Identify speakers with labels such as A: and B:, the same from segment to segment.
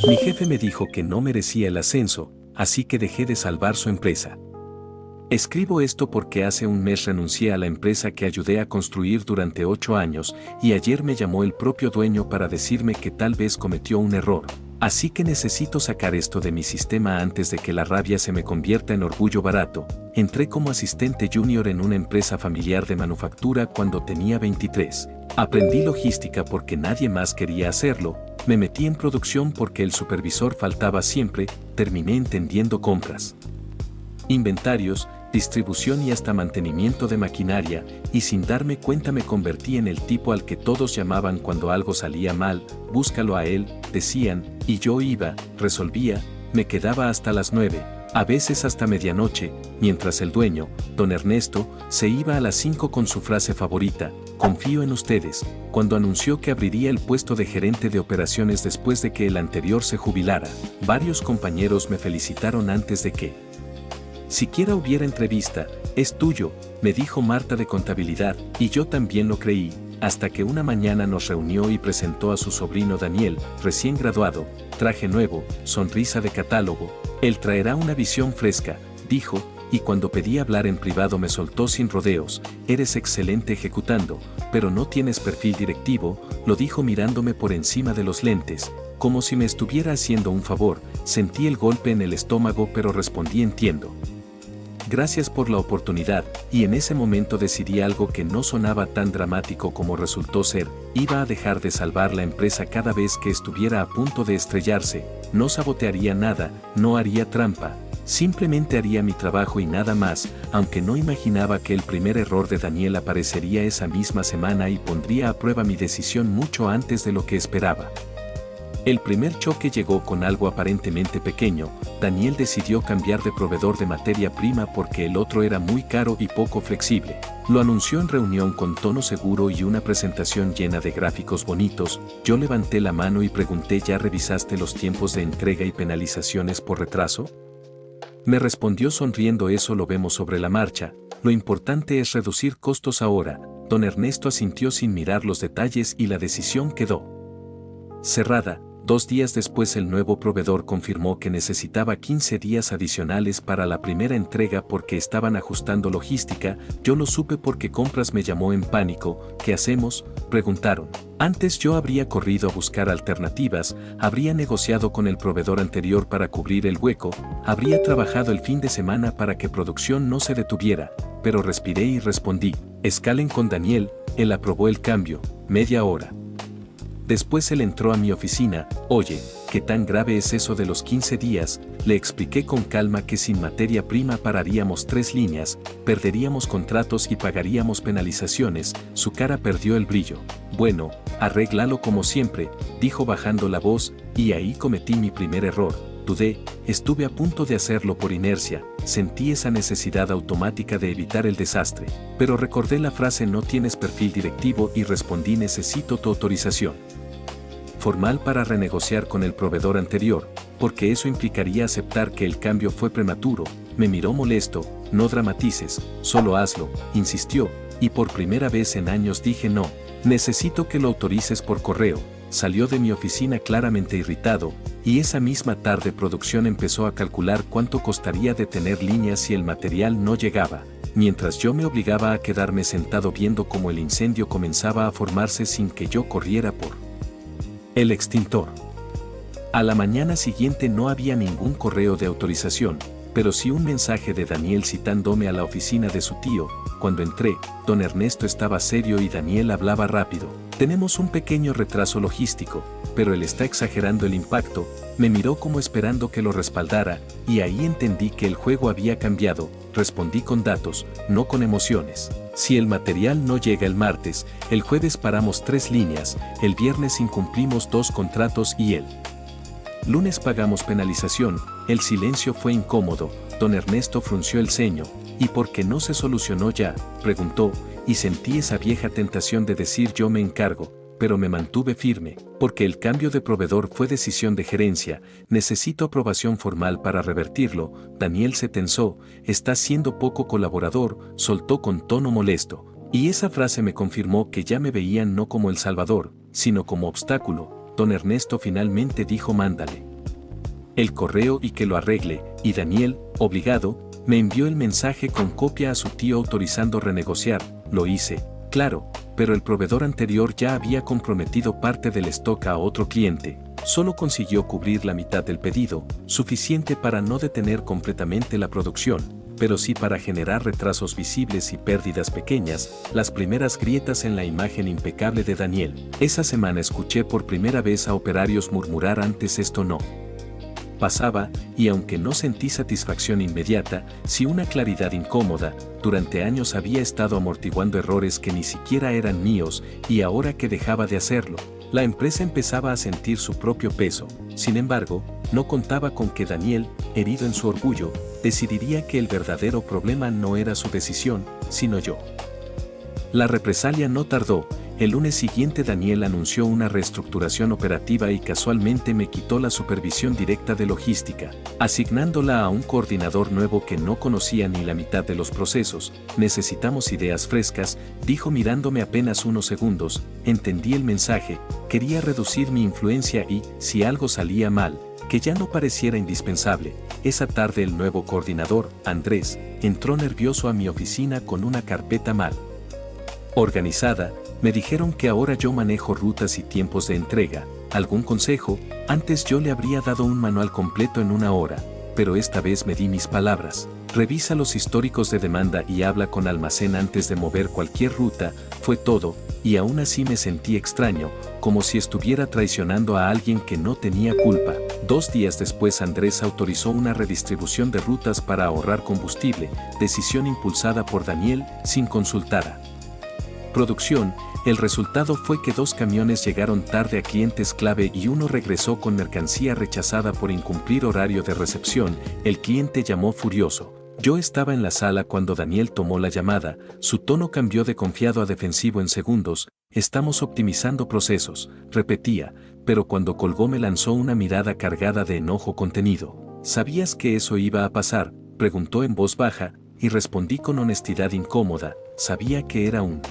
A: Mi jefe me dijo que no merecía el ascenso, así que dejé de salvar su empresa. Escribo esto porque hace un mes renuncié a la empresa que ayudé a construir durante 8 años y ayer me llamó el propio dueño para decirme que tal vez cometió un error. Así que necesito sacar esto de mi sistema antes de que la rabia se me convierta en orgullo barato. Entré como asistente junior en una empresa familiar de manufactura cuando tenía 23. Aprendí logística porque nadie más quería hacerlo, me metí en producción porque el supervisor faltaba siempre, terminé entendiendo compras, inventarios, distribución y hasta mantenimiento de maquinaria, y sin darme cuenta me convertí en el tipo al que todos llamaban cuando algo salía mal, búscalo a él, decían, y yo iba, resolvía, me quedaba hasta las 9, a veces hasta medianoche, mientras el dueño, don Ernesto, se iba a las 5 con su frase favorita, confío en ustedes, cuando anunció que abriría el puesto de gerente de operaciones después de que el anterior se jubilara. Varios compañeros me felicitaron antes de que siquiera hubiera entrevista. Es tuyo, me dijo Marta de contabilidad, y yo también lo creí, hasta que una mañana nos reunió y presentó a su sobrino Daniel, recién graduado, traje nuevo, sonrisa de catálogo. Él traerá una visión fresca, dijo, y cuando pedí hablar en privado me soltó sin rodeos, eres excelente ejecutando, pero no tienes perfil directivo, lo dijo mirándome por encima de los lentes, como si me estuviera haciendo un favor. Sentí el golpe en el estómago pero respondí entiendo. Gracias por la oportunidad, y en ese momento decidí algo que no sonaba tan dramático como resultó ser, iba a dejar de salvar la empresa cada vez que estuviera a punto de estrellarse, no sabotearía nada, no haría trampa, simplemente haría mi trabajo y nada más, aunque no imaginaba que el primer error de Daniel aparecería esa misma semana y pondría a prueba mi decisión mucho antes de lo que esperaba. El primer choque llegó con algo aparentemente pequeño. Daniel decidió cambiar de proveedor de materia prima porque el otro era muy caro y poco flexible. Lo anunció en reunión con tono seguro y una presentación llena de gráficos bonitos. Yo levanté la mano y pregunté, ¿ya revisaste los tiempos de entrega y penalizaciones por retraso? Me respondió sonriendo, eso lo vemos sobre la marcha, lo importante es reducir costos ahora. Don Ernesto asintió sin mirar los detalles y la decisión quedó cerrada. 2 días después el nuevo proveedor confirmó que necesitaba 15 días adicionales para la primera entrega porque estaban ajustando logística. Yo lo supe porque compras me llamó en pánico. ¿Qué hacemos?, preguntaron. Antes yo habría corrido a buscar alternativas, habría negociado con el proveedor anterior para cubrir el hueco, habría trabajado el fin de semana para que producción no se detuviera, pero respiré y respondí, escalen con Daniel, él aprobó el cambio, media hora. Después él entró a mi oficina, oye, ¿qué tan grave es eso de los 15 días? Le expliqué con calma que sin materia prima pararíamos 3 líneas, perderíamos contratos y pagaríamos penalizaciones. Su cara perdió el brillo. Bueno, arréglalo como siempre, dijo bajando la voz, y ahí cometí mi primer error. Dudé, estuve a punto de hacerlo por inercia, sentí esa necesidad automática de evitar el desastre, pero recordé la frase no tienes perfil directivo y respondí necesito tu autorización formal para renegociar con el proveedor anterior, porque eso implicaría aceptar que el cambio fue prematuro. Me miró molesto, no dramatices, solo hazlo, insistió, y por primera vez en años dije no, necesito que lo autorices por correo. Salió de mi oficina claramente irritado, y esa misma tarde producción empezó a calcular cuánto costaría detener líneas si el material no llegaba, mientras yo me obligaba a quedarme sentado viendo cómo el incendio comenzaba a formarse sin que yo corriera por el extintor. A la mañana siguiente no había ningún correo de autorización, pero sí un mensaje de Daniel citándome a la oficina de su tío. Cuando entré, don Ernesto estaba serio y Daniel hablaba rápido. Tenemos un pequeño retraso logístico, pero él está exagerando el impacto. Me miró como esperando que lo respaldara, y ahí entendí que el juego había cambiado. Respondí con datos, no con emociones. Si el material no llega el martes, el jueves paramos 3 líneas, el viernes incumplimos 2 contratos y el lunes pagamos penalización. El silencio fue incómodo, don Ernesto frunció el ceño. ¿Y por qué no se solucionó ya?, preguntó, y sentí esa vieja tentación de decir yo me encargo, pero me mantuve firme, porque el cambio de proveedor fue decisión de gerencia, necesito aprobación formal para revertirlo. Daniel se tensó, estás siendo poco colaborador, soltó con tono molesto, y esa frase me confirmó que ya me veían no como el salvador, sino como obstáculo. Don Ernesto finalmente dijo mándale. el correo y que lo arregle, y Daniel, obligado, me envió el mensaje con copia a su tío autorizando renegociar. Lo hice, claro, pero el proveedor anterior ya había comprometido parte del stock a otro cliente. Solo consiguió cubrir la mitad del pedido, suficiente para no detener completamente la producción, pero sí para generar retrasos visibles y pérdidas pequeñas, las primeras grietas en la imagen impecable de Daniel. Esa semana escuché por primera vez a operarios murmurar antes esto no pasaba, y aunque no sentí satisfacción inmediata, sí una claridad incómoda. Durante años había estado amortiguando errores que ni siquiera eran míos, y ahora que dejaba de hacerlo, la empresa empezaba a sentir su propio peso. Sin embargo, no contaba con que Daniel, herido en su orgullo, decidiría que el verdadero problema no era su decisión, sino yo. La represalia no tardó. El lunes siguiente Daniel anunció una reestructuración operativa y casualmente me quitó la supervisión directa de logística, asignándola a un coordinador nuevo que no conocía ni la mitad de los procesos. Necesitamos ideas frescas, dijo mirándome apenas unos segundos. Entendí el mensaje, quería reducir mi influencia y, si algo salía mal, que ya no pareciera indispensable. Esa tarde el nuevo coordinador, Andrés, entró nervioso a mi oficina con una carpeta mal organizada. Me dijeron que ahora yo manejo rutas y tiempos de entrega. ¿Algún consejo? Antes yo le habría dado un manual completo en una hora, pero esta vez me di mis palabras. Revisa los históricos de demanda y habla con almacén antes de mover cualquier ruta. Fue todo, y aún así me sentí extraño, como si estuviera traicionando a alguien que no tenía culpa. 2 días después Andrés autorizó una redistribución de rutas para ahorrar combustible, decisión impulsada por Daniel sin consultar a producción. El resultado fue que 2 camiones llegaron tarde a clientes clave y uno regresó con mercancía rechazada por incumplir horario de recepción. El cliente llamó furioso. Yo estaba en la sala cuando Daniel tomó la llamada. Su tono cambió de confiado a defensivo en segundos. Estamos optimizando procesos, repetía, pero cuando colgó me lanzó una mirada cargada de enojo contenido. ¿Sabías que eso iba a pasar?, preguntó en voz baja, y respondí con honestidad incómoda. Sabía que era un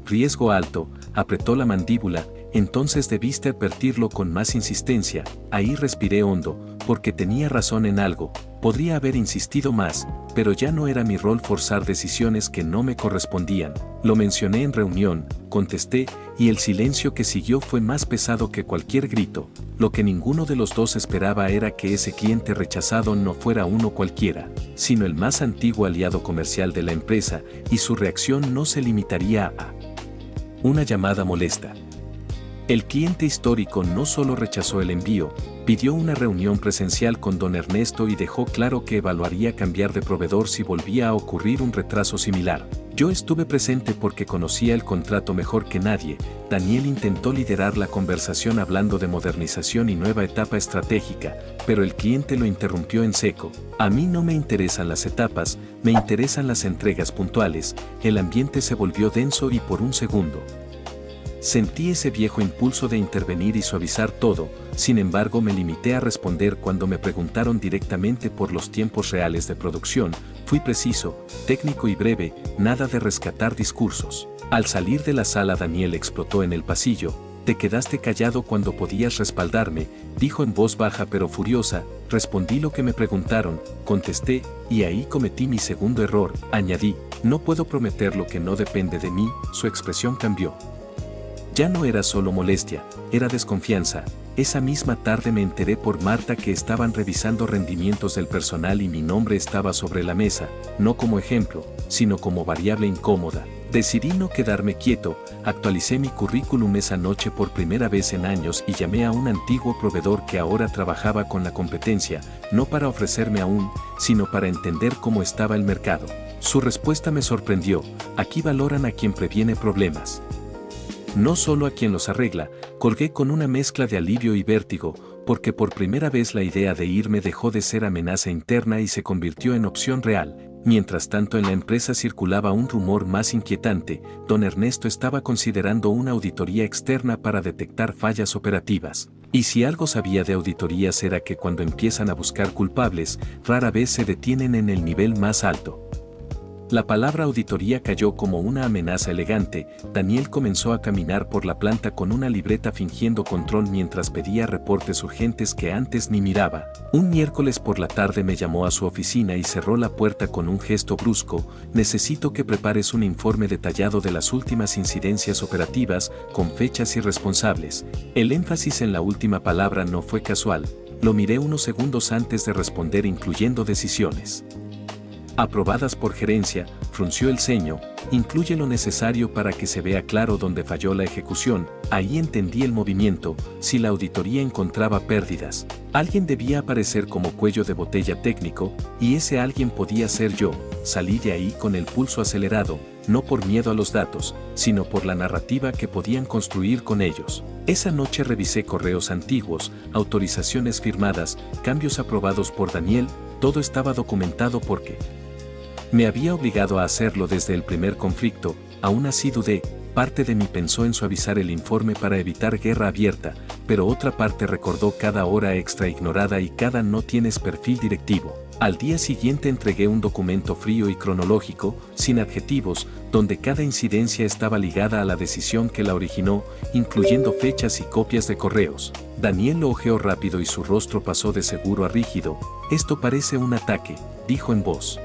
A: riesgo alto. Apretó la mandíbula. Entonces debiste advertirlo con más insistencia. Ahí respiré hondo, porque tenía razón en algo. Podría haber insistido más, pero ya no era mi rol forzar decisiones que no me correspondían. Lo mencioné en reunión, contesté, y el silencio que siguió fue más pesado que cualquier grito. Lo que ninguno de los dos esperaba era que ese cliente rechazado no fuera uno cualquiera, sino el más antiguo aliado comercial de la empresa, y su reacción no se limitaría a una llamada molesta. El cliente histórico no solo rechazó el envío, pidió una reunión presencial con don Ernesto y dejó claro que evaluaría cambiar de proveedor si volvía a ocurrir un retraso similar. Yo estuve presente porque conocía el contrato mejor que nadie. Daniel intentó liderar la conversación hablando de modernización y nueva etapa estratégica, pero el cliente lo interrumpió en seco. A mí no me interesan las etapas, me interesan las entregas puntuales. El ambiente se volvió denso y por un segundo sentí ese viejo impulso de intervenir y suavizar todo. Sin embargo, me limité a responder cuando me preguntaron directamente por los tiempos reales de producción. Fui preciso, técnico y breve, nada de rescatar discursos. Al salir de la sala Daniel explotó en el pasillo. Te quedaste callado cuando podías respaldarme, dijo en voz baja pero furiosa. Respondí lo que me preguntaron, contesté, y ahí cometí mi segundo error, añadí. No puedo prometer lo que no depende de mí. Su expresión cambió. Ya no era solo molestia, era desconfianza. Esa misma tarde me enteré por Marta que estaban revisando rendimientos del personal y mi nombre estaba sobre la mesa, no como ejemplo, sino como variable incómoda. Decidí no quedarme quieto, actualicé mi currículum esa noche por primera vez en años y llamé a un antiguo proveedor que ahora trabajaba con la competencia, no para ofrecerme aún, sino para entender cómo estaba el mercado. Su respuesta me sorprendió. Aquí valoran a quien previene problemas, no solo a quien los arregla. Colgué con una mezcla de alivio y vértigo, porque por primera vez la idea de irme dejó de ser amenaza interna y se convirtió en opción real. Mientras tanto en la empresa circulaba un rumor más inquietante. Don Ernesto estaba considerando una auditoría externa para detectar fallas operativas. Y si algo sabía de auditorías era que cuando empiezan a buscar culpables, rara vez se detienen en el nivel más alto. La palabra auditoría cayó como una amenaza elegante. Daniel comenzó a caminar por la planta con una libreta fingiendo control mientras pedía reportes urgentes que antes ni miraba. Un miércoles por la tarde me llamó a su oficina y cerró la puerta con un gesto brusco. Necesito que prepares un informe detallado de las últimas incidencias operativas, con fechas y responsables. El énfasis en la última palabra no fue casual. Lo miré unos segundos antes de responder, incluyendo decisiones aprobadas por gerencia. Frunció el ceño. Incluye lo necesario para que se vea claro dónde falló la ejecución. Ahí entendí el movimiento. Si la auditoría encontraba pérdidas, alguien debía aparecer como cuello de botella técnico, y ese alguien podía ser yo. Salí de ahí con el pulso acelerado, no por miedo a los datos, sino por la narrativa que podían construir con ellos. Esa noche revisé correos antiguos, autorizaciones firmadas, cambios aprobados por Daniel. Todo estaba documentado porque me había obligado a hacerlo desde el primer conflicto. Aún así dudé. Parte de mí pensó en suavizar el informe para evitar guerra abierta, pero otra parte recordó cada hora extra ignorada y cada no tienes perfil directivo. Al día siguiente entregué un documento frío y cronológico, sin adjetivos, donde cada incidencia estaba ligada a la decisión que la originó, incluyendo fechas y copias de correos. Daniel lo hojeó rápido y su rostro pasó de seguro a rígido. Esto parece un ataque, dijo en voz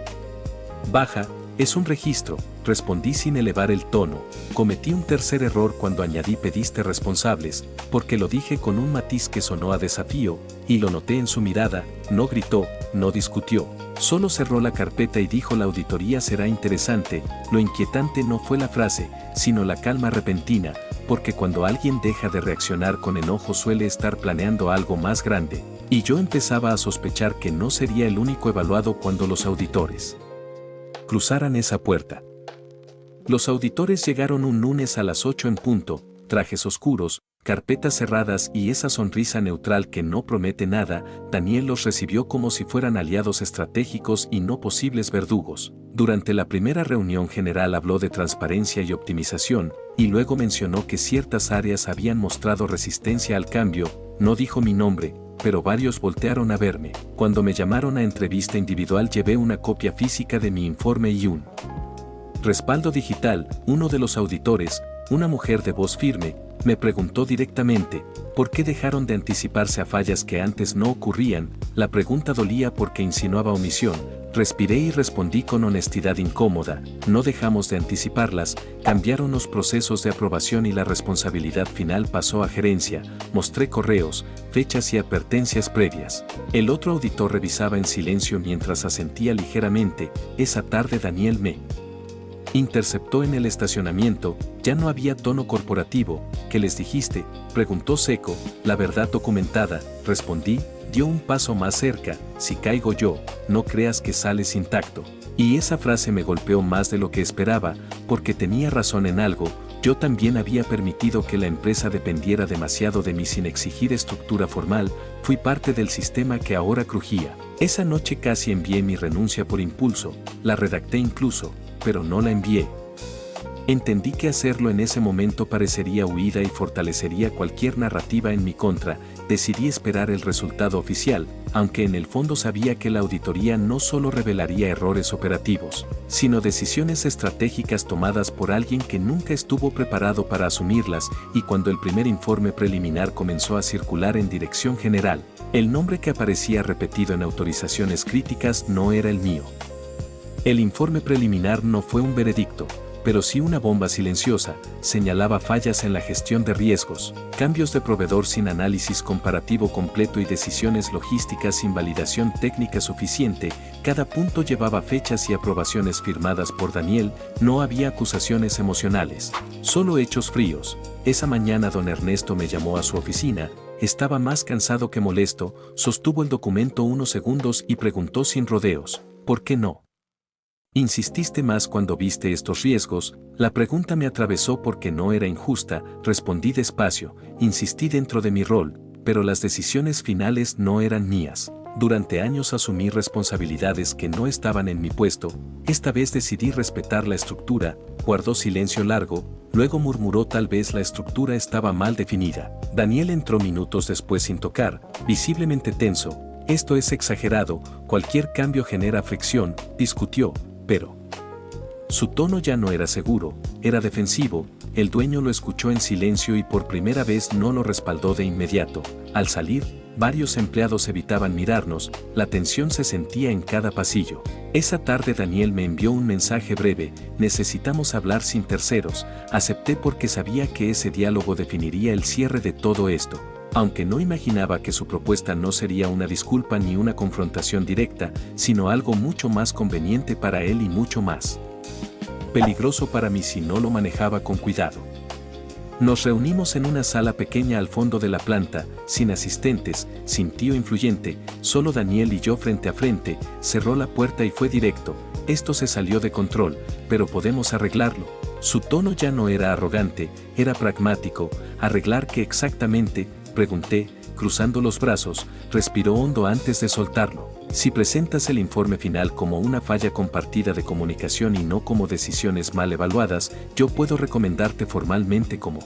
A: baja. Es un registro, respondí sin elevar el tono. Cometí un tercer error cuando añadí pediste responsables, porque lo dije con un matiz que sonó a desafío, y lo noté en su mirada. No gritó, no discutió, solo cerró la carpeta y dijo: la auditoría será interesante. Lo inquietante no fue la frase, sino la calma repentina, porque cuando alguien deja de reaccionar con enojo suele estar planeando algo más grande, y yo empezaba a sospechar que no sería el único evaluado cuando los auditores cruzaran esa puerta. Los auditores llegaron un lunes a las 8 en punto, trajes oscuros, carpetas cerradas y esa sonrisa neutral que no promete nada. Daniel los recibió como si fueran aliados estratégicos y no posibles verdugos. Durante la primera reunión general habló de transparencia y optimización, y luego mencionó que ciertas áreas habían mostrado resistencia al cambio. No dijo mi nombre, pero varios voltearon a verme. Cuando me llamaron a entrevista individual llevé una copia física de mi informe y un respaldo digital. Uno de los auditores, una mujer de voz firme, me preguntó directamente, ¿por qué dejaron de anticiparse a fallas que antes no ocurrían? La pregunta dolía porque insinuaba omisión. Respiré y respondí con honestidad incómoda: no dejamos de anticiparlas, cambiaron los procesos de aprobación y la responsabilidad final pasó a gerencia. Mostré correos, fechas y advertencias previas. El otro auditor revisaba en silencio mientras asentía ligeramente. Esa tarde Daniel me interceptó en el estacionamiento. Ya no había tono corporativo. ¿Qué les dijiste?, preguntó seco. La verdad documentada, respondí. Dio un paso más cerca: si caigo yo, no creas que sales intacto. Y esa frase me golpeó más de lo que esperaba, porque tenía razón en algo. Yo también había permitido que la empresa dependiera demasiado de mí sin exigir estructura formal. Fui parte del sistema que ahora crujía. Esa noche casi envié mi renuncia por impulso. La redacté incluso, pero no la envié. Entendí que hacerlo en ese momento parecería huida y fortalecería cualquier narrativa en mi contra. Decidí esperar el resultado oficial, aunque en el fondo sabía que la auditoría no solo revelaría errores operativos, sino decisiones estratégicas tomadas por alguien que nunca estuvo preparado para asumirlas. Y cuando el primer informe preliminar comenzó a circular en dirección general, el nombre que aparecía repetido en autorizaciones críticas no era el mío. El informe preliminar no fue un veredicto, pero sí una bomba silenciosa. Señalaba fallas en la gestión de riesgos, cambios de proveedor sin análisis comparativo completo y decisiones logísticas sin validación técnica suficiente. Cada punto llevaba fechas y aprobaciones firmadas por Daniel. No había acusaciones emocionales, solo hechos fríos. Esa mañana don Ernesto me llamó a su oficina. Estaba más cansado que molesto. Sostuvo el documento unos segundos y preguntó sin rodeos: ¿por qué no insististe más cuando viste estos riesgos? La pregunta me atravesó porque no era injusta. Respondí despacio: insistí dentro de mi rol, pero las decisiones finales no eran mías. Durante años asumí responsabilidades que no estaban en mi puesto. Esta vez decidí respetar la estructura. Guardó silencio largo, luego murmuró: tal vez la estructura estaba mal definida. Daniel entró minutos después sin tocar, visiblemente tenso. Esto es exagerado, cualquier cambio genera fricción, discutió. Pero Su tono ya no era seguro, era defensivo. El dueño lo escuchó en silencio y por primera vez no lo respaldó de inmediato. Al salir, varios empleados evitaban mirarnos, la tensión se sentía en cada pasillo. Esa tarde Daniel me envió un mensaje breve: necesitamos hablar sin terceros. Acepté porque sabía que ese diálogo definiría el cierre de todo esto. Aunque no imaginaba que su propuesta no sería una disculpa ni una confrontación directa, sino algo mucho más conveniente para él y mucho más peligroso para mí si no lo manejaba con cuidado. Nos reunimos en una sala pequeña al fondo de la planta, sin asistentes, sin tío influyente, solo Daniel y yo frente a frente. Cerró la puerta y fue directo: esto se salió de control, pero podemos arreglarlo. Su tono ya no era arrogante, era pragmático. ¿Arreglar qué exactamente?, pregunté, cruzando los brazos. Respiró hondo antes de soltarlo. Si presentas el informe final como una falla compartida de comunicación y no como decisiones mal evaluadas, yo puedo recomendarte formalmente como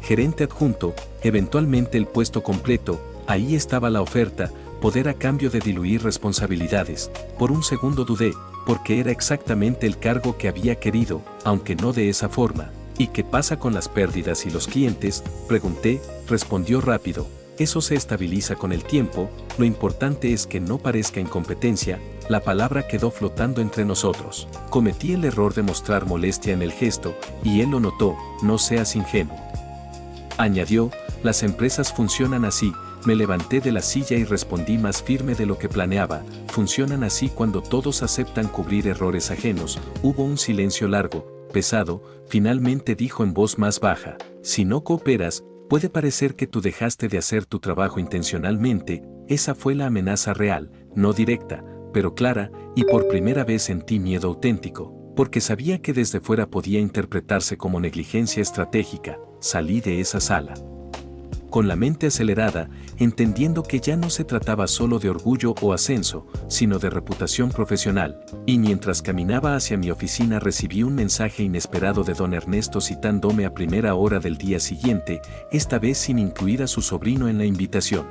A: gerente adjunto, eventualmente el puesto completo. Ahí estaba la oferta, poder a cambio de diluir responsabilidades. Por un segundo dudé, porque era exactamente el cargo que había querido, aunque no de esa forma. ¿Y qué pasa con las pérdidas y los clientes?, pregunté. Respondió rápido: eso se estabiliza con el tiempo, lo importante es que no parezca incompetencia. La palabra quedó flotando entre nosotros. Cometí el error de mostrar molestia en el gesto, y él lo notó. No seas ingenuo, añadió, las empresas funcionan así. Me levanté de la silla y respondí más firme de lo que planeaba: funcionan así cuando todos aceptan cubrir errores ajenos. Hubo un silencio largo, pesado. Finalmente dijo en voz más baja: si no cooperas, puede parecer que tú dejaste de hacer tu trabajo intencionalmente. Esa fue la amenaza real, no directa, pero clara, y por primera vez sentí miedo auténtico, porque sabía que desde fuera podía interpretarse como negligencia estratégica. Salí de esa sala con la mente acelerada, entendiendo que ya no se trataba solo de orgullo o ascenso, sino de reputación profesional. Y mientras caminaba hacia mi oficina recibí un mensaje inesperado de don Ernesto citándome a primera hora del día siguiente, esta vez sin incluir a su sobrino en la invitación.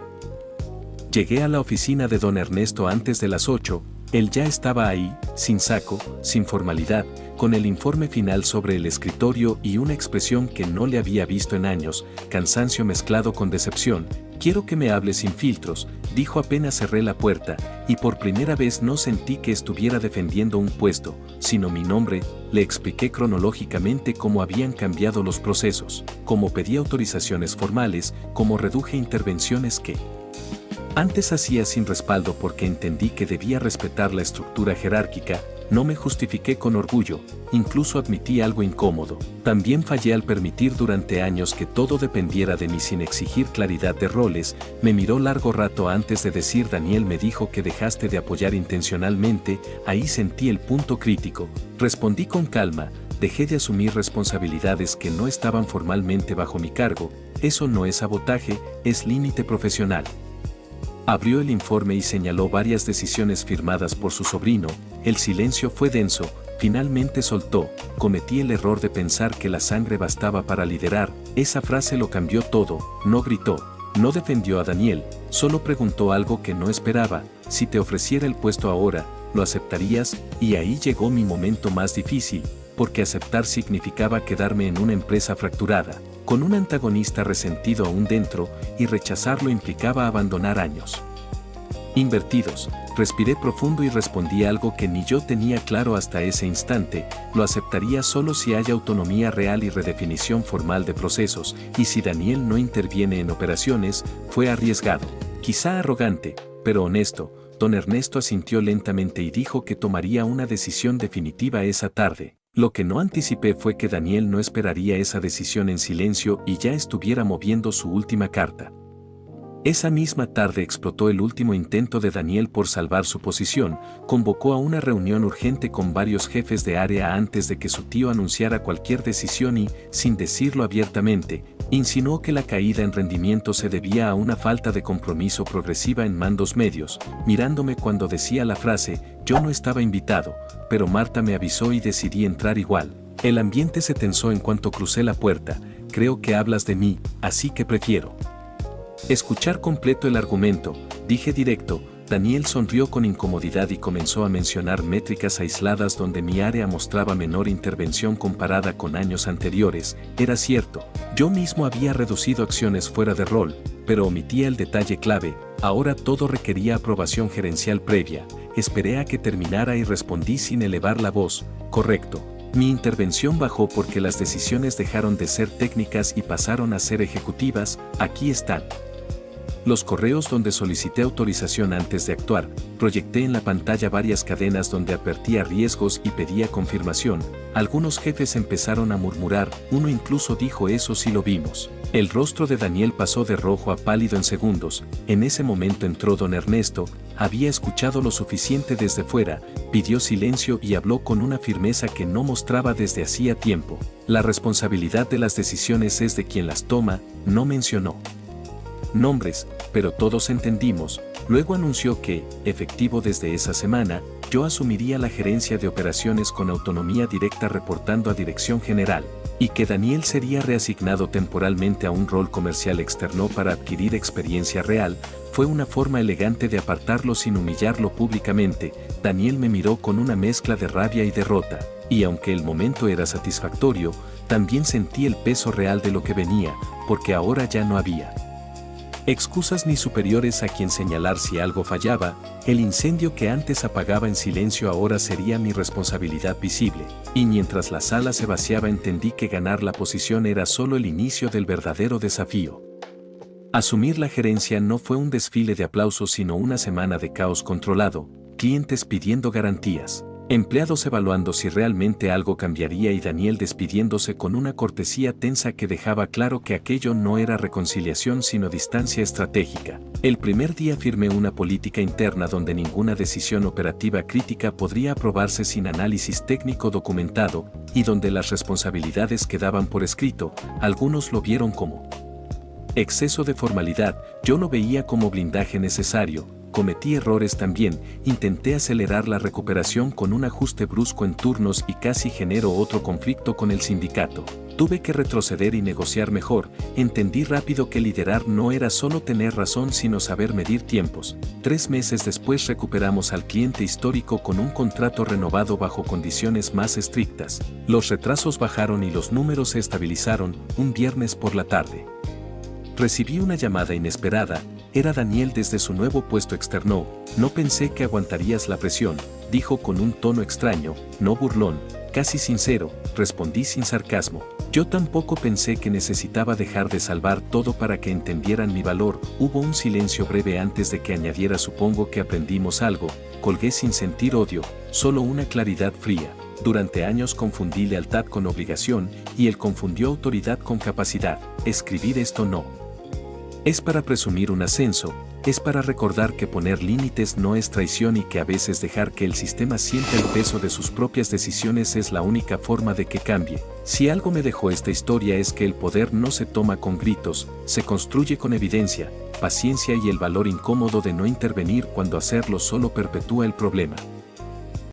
A: Llegué a la oficina de don Ernesto antes de las 8, él ya estaba ahí, sin saco, sin formalidad, con el informe final sobre el escritorio y una expresión que no le había visto en años: cansancio mezclado con decepción. Quiero que me hables sin filtros, dijo apenas cerré la puerta, y por primera vez no sentí que estuviera defendiendo un puesto, sino mi nombre. Le expliqué cronológicamente cómo habían cambiado los procesos, cómo pedí autorizaciones formales, cómo reduje intervenciones que antes hacía sin respaldo porque entendí que debía respetar la estructura jerárquica. No me justifiqué con orgullo, incluso admití algo incómodo. También fallé al permitir durante años que todo dependiera de mí sin exigir claridad de roles. Me miró largo rato antes de decir: Daniel me dijo que dejaste de apoyar intencionalmente. Ahí sentí el punto crítico. Respondí con calma: dejé de asumir responsabilidades que no estaban formalmente bajo mi cargo. Eso no es sabotaje, es límite profesional. Abrió el informe y señaló varias decisiones firmadas por su sobrino. El silencio fue denso. Finalmente soltó: cometí el error de pensar que la sangre bastaba para liderar. Esa frase lo cambió todo. No gritó, no defendió a Daniel, solo preguntó algo que no esperaba: si te ofreciera el puesto ahora, ¿lo aceptarías? Y ahí llegó mi momento más difícil, porque aceptar significaba quedarme en una empresa fracturada, con un antagonista resentido aún dentro, y rechazarlo implicaba abandonar años invertidos. Respiré profundo y respondí algo que ni yo tenía claro hasta ese instante: lo aceptaría solo si hay autonomía real y redefinición formal de procesos, y si Daniel no interviene en operaciones. Fue arriesgado, quizá arrogante, pero honesto. Don Ernesto asintió lentamente y dijo que tomaría una decisión definitiva esa tarde. Lo que no anticipé fue que Daniel no esperaría esa decisión en silencio y ya estuviera moviendo su última carta. Esa misma tarde explotó el último intento de Daniel por salvar su posición. Convocó a una reunión urgente con varios jefes de área antes de que su tío anunciara cualquier decisión y, sin decirlo abiertamente, insinuó que la caída en rendimiento se debía a una falta de compromiso progresiva en mandos medios. Mirándome cuando decía la frase: yo no estaba invitado, pero Marta me avisó y decidí entrar igual. El ambiente se tensó en cuanto crucé la puerta. Creo que hablas de mí, así que prefiero escuchar completo el argumento, dije directo. Daniel sonrió con incomodidad y comenzó a mencionar métricas aisladas donde mi área mostraba menor intervención comparada con años anteriores. Era cierto, yo mismo había reducido acciones fuera de rol, pero omitía el detalle clave: ahora todo requería aprobación gerencial previa. Esperé a que terminara y respondí sin elevar la voz: correcto. Mi intervención bajó porque las decisiones dejaron de ser técnicas y pasaron a ser ejecutivas. Aquí están los correos donde solicité autorización antes de actuar. Proyecté en la pantalla varias cadenas donde advertía riesgos y pedía confirmación. Algunos jefes empezaron a murmurar, uno incluso dijo: eso sí lo vimos. El rostro de Daniel pasó de rojo a pálido en segundos. En ese momento entró don Ernesto. Había escuchado lo suficiente desde fuera, pidió silencio y habló con una firmeza que no mostraba desde hacía tiempo. La responsabilidad de las decisiones es de quien las toma. No mencionó nombres, pero todos entendimos. Luego anunció que, efectivo desde esa semana, yo asumiría la gerencia de operaciones con autonomía directa reportando a Dirección General, y que Daniel sería reasignado temporalmente a un rol comercial externo para adquirir experiencia real. Fue una forma elegante de apartarlo sin humillarlo públicamente. Daniel me miró con una mezcla de rabia y derrota, y aunque el momento era satisfactorio, también sentí el peso real de lo que venía, porque ahora ya no había excusas ni superiores a quien señalar si algo fallaba. El incendio que antes apagaba en silencio ahora sería mi responsabilidad visible, y mientras la sala se vaciaba entendí que ganar la posición era solo el inicio del verdadero desafío. Asumir la gerencia no fue un desfile de aplausos sino una semana de caos controlado, clientes pidiendo garantías, empleados evaluando si realmente algo cambiaría y Daniel despidiéndose con una cortesía tensa que dejaba claro que aquello no era reconciliación sino distancia estratégica. El primer día firmé una política interna donde ninguna decisión operativa crítica podría aprobarse sin análisis técnico documentado, y donde las responsabilidades quedaban por escrito. Algunos lo vieron como exceso de formalidad, yo lo veía como blindaje necesario. Cometí errores también, intenté acelerar la recuperación con un ajuste brusco en turnos y casi generó otro conflicto con el sindicato. Tuve que retroceder y negociar mejor. Entendí rápido que liderar no era solo tener razón sino saber medir tiempos. 3 meses después recuperamos al cliente histórico con un contrato renovado bajo condiciones más estrictas. Los retrasos bajaron y los números se estabilizaron. Un viernes por la tarde recibí una llamada inesperada. Era Daniel desde su nuevo puesto externo. No pensé que aguantarías la presión, dijo con un tono extraño, no burlón, casi sincero. Respondí sin sarcasmo. Yo tampoco pensé que necesitaba dejar de salvar todo para que entendieran mi valor. Hubo un silencio breve antes de que añadiera: supongo que aprendimos algo. Colgué sin sentir odio, solo una claridad fría. Durante años confundí lealtad con obligación, y él confundió autoridad con capacidad. Escribir esto no es para presumir un ascenso, es para recordar que poner límites no es traición y que a veces dejar que el sistema sienta el peso de sus propias decisiones es la única forma de que cambie. Si algo me dejó esta historia es que el poder no se toma con gritos, se construye con evidencia, paciencia y el valor incómodo de no intervenir cuando hacerlo solo perpetúa el problema.